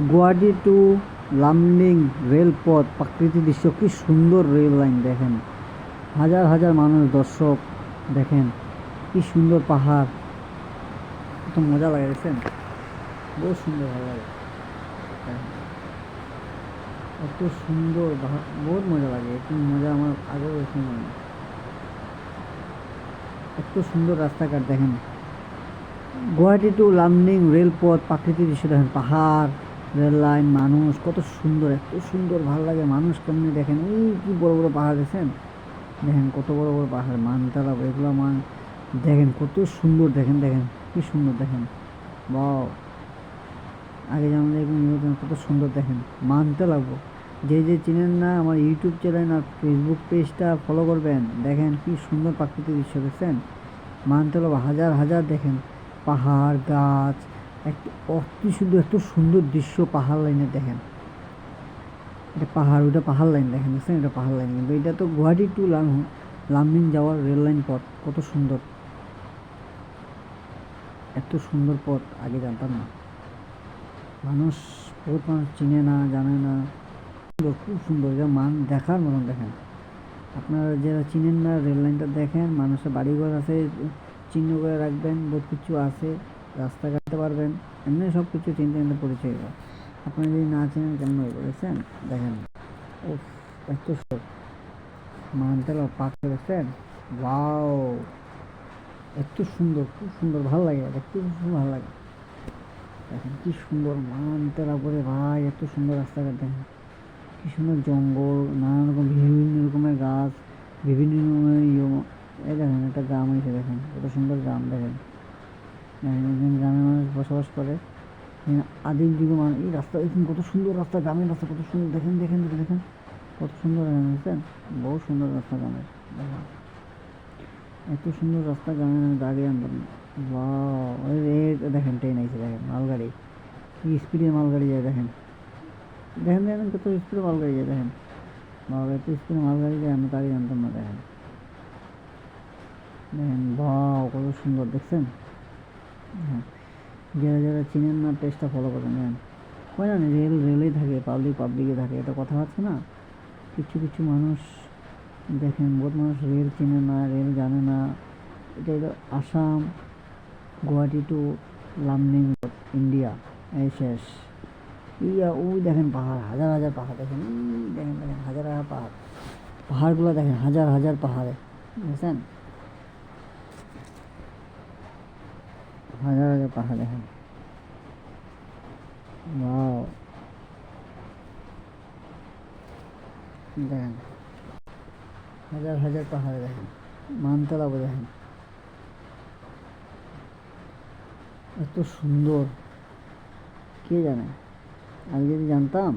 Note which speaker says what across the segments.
Speaker 1: Guwahati two Lumding রেলপথ, প্রাকৃতিক দৃশ্য, কি সুন্দর রেল লাইন দেখেন, হাজার হাজার মানুষ দর্শক দেখেন, কি সুন্দর পাহাড়, কত মজা লাগে দেখছেন, বহু সুন্দর ভালো লাগে দেখেন। এত সুন্দর বহুত মজা লাগে, এত মজা আমার আগেও এরকম হয় না। এত সুন্দর রাস্তাঘাট দেখেন, গুয়াহাটি টু লামডিং রেলপথ, প্রাকৃতিক দৃশ্য দেখেন, পাহাড়, রেল লাইন, মানুষ কত সুন্দর, এত সুন্দর ভালো লাগে। মানুষ কেমনি দেখেন, এই কি বড় বড় পাহাড় দেখেন, দেখেন কত বড় বড় পাহাড়, মানতালা এগুলো দেখেন কত সুন্দর, দেখেন দেখেন কি সুন্দর দেখেন, বাও। আগে যেমন এরকম কত সুন্দর দেখেন, মানতে লাগবো। যে যে চিনেন না আমার ইউটিউব চ্যানেল আর ফেসবুক পেজটা ফলো করবেন, দেখেন কি সুন্দর প্রাকৃতিক দৃশ্য দেখছেন, মানতে লাগবো। হাজার হাজার দেখেন পাহাড় গাছ, একটু অতি সুন্দর, এত সুন্দর দৃশ্য পাহাড় লাইনে দেখেন, এটা পাহাড়, ওইটা পাহাড় লাইন দেখেন, দেখছেন এটা পাহাড় লাইন, কিন্তু এটা তো গুয়াহাটি টু লামডিং যাওয়ার রেল লাইন পথ, কত সুন্দর, এত সুন্দর পথ আগে জানতাম না। মানুষ, বহুত মানুষ চিনে না, জানে না, সুন্দর, খুব সুন্দর, যা দেখার মতন দেখেন। আপনারা যারা চিনেন না রেল লাইনটা দেখেন, মানুষের বাড়িঘর আছে, চিহ্ন করে রাখবেন, বহুত কিছু আছে, রাস্তা কাটতে পারবেন, এমনি সব কিছু চিনতে চিনতে পরিচয় হবে। আপনি যদি না চিনেন কেমন হয়ে পড়েছেন দেখেন, ও এত মানতেলা পাক করেছেন, ওয়াও, এত সুন্দর, খুব সুন্দর, ভালো লাগে দেখতে, খুব ভালো লাগে দেখেন, কি সুন্দর মানতেলা করে ভাই, এত সুন্দর রাস্তাঘাট দেখেন, কি সুন্দর জঙ্গল, নানান রকম বিভিন্ন রকমের গাছ, বিভিন্ন রকমের এই দেখেন একটা গ্রাম হয়েছে দেখেন, কত সুন্দর গ্রাম দেখেন, দেখেন গ্রামের মানুষ বসবাস করে, আদিম যুগে মানুষ, এই রাস্তা দেখুন কত সুন্দর রাস্তা, গ্রামের রাস্তা কত সুন্দর দেখেন, দেখেন দেখেন কত সুন্দর দেখেন, বুঝছেন, বহু সুন্দর রাস্তা গ্রামের দেখেন, এত সুন্দর রাস্তা গ্রামের, আমি আগে জানতাম না। দেখেন ট্রেন আইছে দেখেন, মালগাড়ি, কি স্পিডে মালগাড়ি যায় দেখেন, দেখেন দেখেন কত স্পিডে মালগাড়ি যায় দেখেন, বাবা এত স্পিডে মালগাড়ি যায়, আমি তো আগে জানতাম না দেখেন, দেখেন বাও কত সুন্দর দেখছেন। হ্যাঁ, যারা যারা চিনেন না পেজটা ফলো করেন, দেখেন হয় না, রেলেই থাকে, পাবলিকে থাকে, এটা কথা হচ্ছে না। কিছু কিছু মানুষ দেখেন, বহুত মানুষ রেল চিনে না, রেল জানে না, এটা হলো আসাম, গুয়াহাটি টু লামডিং, ইন্ডিয়া, এই শেষ। ওই দেখেন পাহাড়, হাজার হাজার পাহাড় দেখেন, দেখেন দেখেন হাজার হাজার পাহাড়, পাহাড়গুলো দেখেন হাজার হাজার পাহাড়ে, বুঝছেন, হাজার হাজার পাহাড় দেখেন, ওয়াও, দেখেন হাজার হাজার পাহাড়ে দেখেন, মানতলাও দেখেন, এত সুন্দর, কে জানে, আমি যদি জানতাম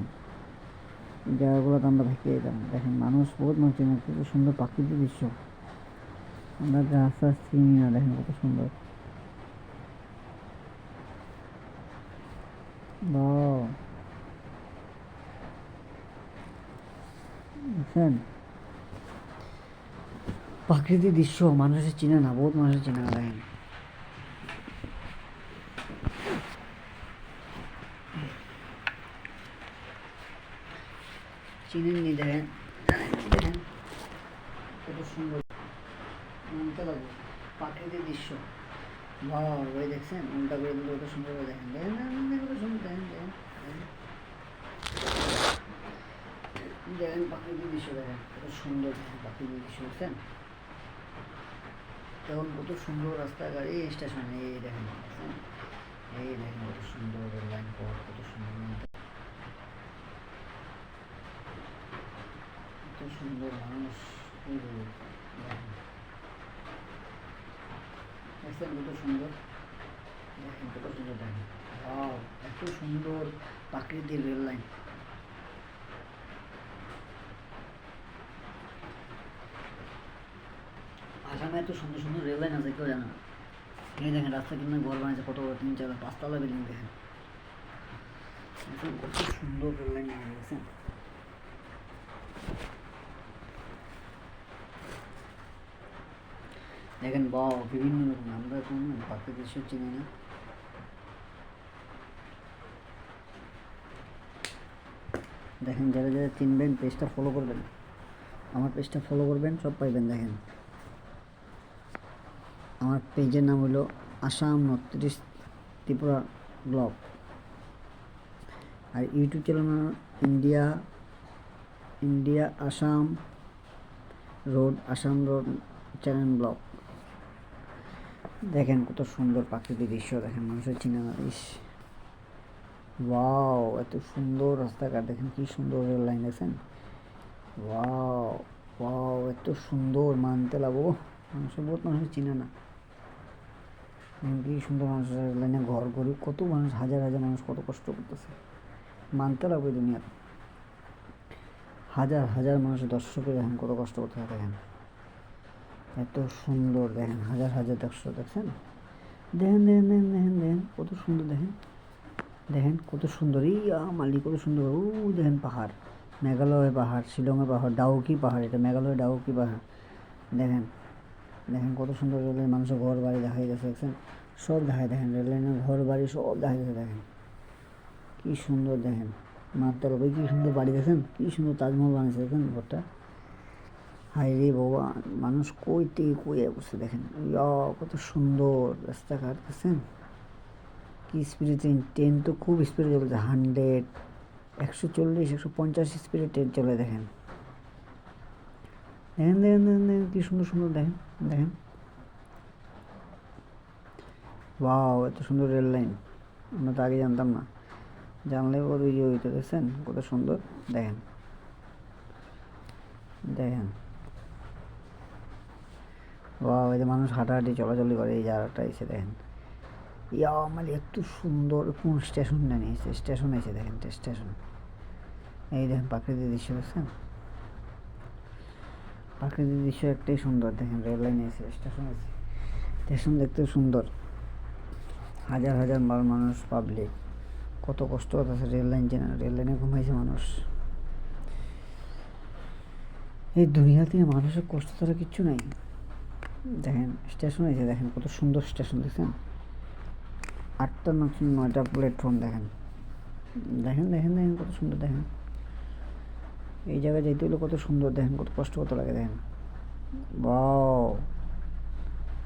Speaker 1: জায়গাগুলো তো আমরা দেখে যেতাম। দেখেন মানুষ, বহুত মানুষ চেনে, কত সুন্দর প্রাকৃতিক দৃশ্য, আমরা গাছ টাছ চিনি না, দেখেন কত সুন্দর, বুঝছেন, প্রাকৃতিক দৃশ্য মানুষের চিনে না, বহুত মানুষের চিনে না দেখেন, চিনেননি দেখেন, দেখেন কত সুন্দর, মানতে লাগবে প্রাকৃতিক দৃশ্য, ওই দেখছেন উল্টা করে দিলে কত সুন্দর দেখেন, দেখেন দেখেন কত সুন্দর দেখেন, দেখেন দেখেন প্রাকৃতিক দৃশ্য দেখেন কত সুন্দর, দেখেন প্রাকৃতিক দৃশ্য, বুঝছেন, তখন কত সুন্দর রাস্তাঘাট, এই স্টেশনে এই দেখেন, এই দেখেন কত সুন্দর রেল লাইন পথ, কত সুন্দর, কত সুন্দর মানুষ, দেখেন কত সুন্দর, দেখেন কত সুন্দর দেখেন, এত সুন্দর প্রাকৃতিক রেল লাইন। আসামে এত সুন্দর সুন্দর রেল লাইন আছে, কেউ জানে না। এই দেখেন রাস্তা কিনে ঘর বানিয়েছে, কত বড় 3 4 5 তলা বিল্ডিং দেখেন, কত সুন্দর রেল লাইন গেছেন, দেখেন বিভিন্ন রকম, আমরা এখন প্রাকৃতিক দৃশ্য চিনি না। দেখেন, যারা যারা চিনবেন পেজটা ফলো করবেন, আমার পেজটা ফলো করবেন, সব পাইবেন। দেখেন, আমার পেজের নাম হলো আসাম ৩৯ ত্রিপুরা ব্লগ, আর YouTube channel India India Assam road channel blog. দেখেন কত সুন্দর প্রাকৃতিক দৃশ্য, দেখেন মানুষের চিনানা ইস, ওয়াও, এত সুন্দর রাস্তাঘাট, দেখেন কি সুন্দর রেল লাইন, দেখেন, ওয়াও ওয়াও, এত সুন্দর, মানতে লাগবো, বহুত মানুষের চিনে না, কি সুন্দর মানুষের রেল লাইনে ঘর গরিব, কত মানুষ, হাজার হাজার মানুষ কত কষ্ট করতেছে, মানতে লাগবে দুনিয়ার, হাজার হাজার মানুষ দর্শকে দেখেন কত কষ্ট করতে হয়, দেখেন এত সুন্দর, দেখেন হাজার হাজার দর্শক, দেখছেন, দেখেন দেখেন দেখেন দেখেন দেখেন কত সুন্দর, দেখেন দেখেন কত সুন্দর, মালি কত সুন্দর, দেখেন পাহাড়, মেঘালয় পাহাড়, শিলংয়ের পাহাড়, ডাউকি পাহাড়, এটা মেঘালয় ডাউকি পাহাড়, দেখেন দেখেন কত সুন্দর রেললাইন, মানুষের ঘর বাড়ি দেখা যাচ্ছে, দেখছেন সব দেখায়, দেখেন রেললাইনের ঘর বাড়ি সব দেখা যাচ্ছে, দেখেন কি সুন্দর, দেখেন মাত্র কি সুন্দর বাড়ি, দেখেন কি সুন্দর তাজমহল বানিয়েছে, দেখেন ঘরটা, হাই রে বাবা, মানুষ কই থেকে কই বসে, দেখেন কত সুন্দর রাস্তাঘাট, দেখছেন কি স্পিডে ট্রেন তো খুব স্পিডে চলছে, 100, 140, 150 স্পিডে ট্রেন চলে, দেখেন দেখেন দেখেন দেখেন দেখেন কি সুন্দর সুন্দর, দেখেন দেখেন, ওয়াও, এত সুন্দর রেল লাইন, আমরা তো আগে জানতাম না, জানলে কত ইয়ে হইতো, দেখছেন কত সুন্দর, দেখেন দেখেন, ওয়াও, এই যে মানুষ হাঁটাহাঁটি চলাচলি করে, এই জায়গাটা এসে দেখেন, মানে এত সুন্দর, কোন স্টেশন জানি স্টেশন এসে, দেখেন স্টেশন, এই দেখেন প্রাকৃতিক দৃশ্য, দেখছেন প্রাকৃতিক দৃশ্য একটাই সুন্দর, দেখেন রেল লাইন এসে, স্টেশন এসে, স্টেশন দেখতেও সুন্দর, হাজার হাজার মানুষ পাবলিক কত কষ্ট করতেছে, রেল লাইন চেনে না, রেল লাইনে ঘুমাইছে মানুষ, এই দুনিয়াতে মানুষের কষ্ট ছাড়া কিচ্ছু নাই, দেখেন স্টেশন এসে, দেখেন কত সুন্দর স্টেশন, দেখছেন 8টা 9টা প্ল্যাটফর্ম, দেখেন দেখেন দেখেন দেখেন কত সুন্দর, দেখেন এই জায়গায় যেতে হলে কত সুন্দর, দেখেন কত কষ্ট কত লাগে, দেখেন ওয়াও,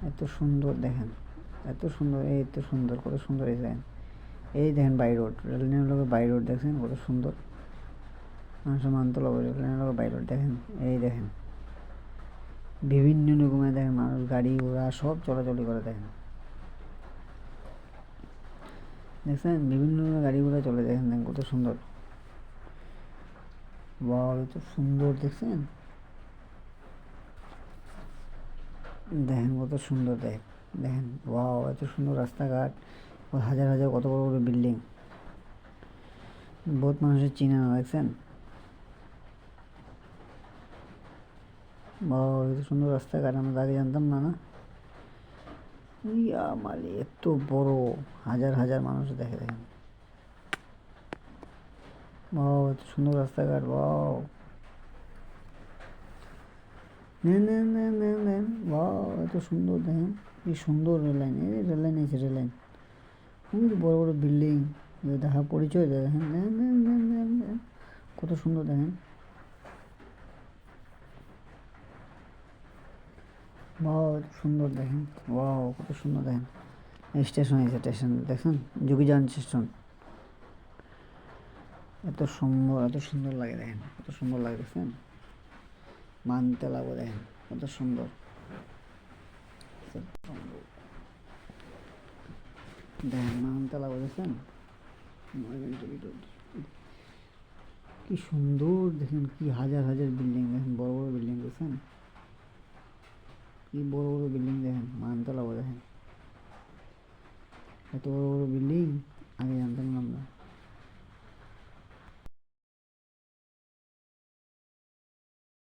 Speaker 1: এত সুন্দর, দেখেন এত সুন্দর, এই এত সুন্দর, কত সুন্দর, এই দেখেন, এই দেখেন বাই রোড, রেল লাইনের লোক বাই রোড, দেখছেন কত সুন্দর, মানুষের মানতে লাগবে, রেল লাইনের লোক বাই রোড, দেখেন এই দেখেন বিভিন্ন রকমের, দেখেন মানুষ গাড়ি ঘোড়া সব চলাচলি করে, দেখেন দেখছেন বিভিন্ন গাড়ি ঘোড়া চলে, দেখেন দেখেন কত সুন্দর, ওয়াও, এত সুন্দর, দেখছেন দেখেন কত সুন্দর, দেখেন ওয়াও, এত সুন্দর রাস্তাঘাট, হাজার হাজার কত বড় বড় বিল্ডিং, বহুত মানুষের চিনে না, দেখছেন ওয়াও, এত সুন্দর রাস্তাঘাট, আমরা আগে জানতাম না, না মানে এত বড়, হাজার হাজার মানুষ দেখে, দেখেন ওয়াও, এত সুন্দর রাস্তাঘাট, ওয়াও, নেন নেন নেন নেন নেন, ওয়াও, এত সুন্দর, দেখেন কি সুন্দর রেল লাইন, এই রেল লাইন আছে, রেল লাইন, বড় বড় বিল্ডিং, দেখা পরিচয়, দেখেন দেখেন দেখেন দেখেন দেখেন দেখেন কত সুন্দর, দেখেন ওয়াও, এত সুন্দর, দেখেন ওয়াও, কত সুন্দর, দেখেন স্টেশন আছে, স্টেশন দেখছেন যোগীযান স্টেশন, এত সুন্দর লাগে, দেখেন কত সুন্দর লাগে, দেখছেন মানতে লাগবে, দেখেন কত সুন্দর, দেখেন মানতে লাগবে, দেখছেন কি সুন্দর, দেখেন কি হাজার হাজার বিল্ডিং, দেখেন বড় বড় বিল্ডিং, দেখছেন কি বড় বড় বিল্ডিং, দেখেন মানতে লাগবে, দেখেন এত বড় বড় বিল্ডিং আগে জানতাম না আমরা।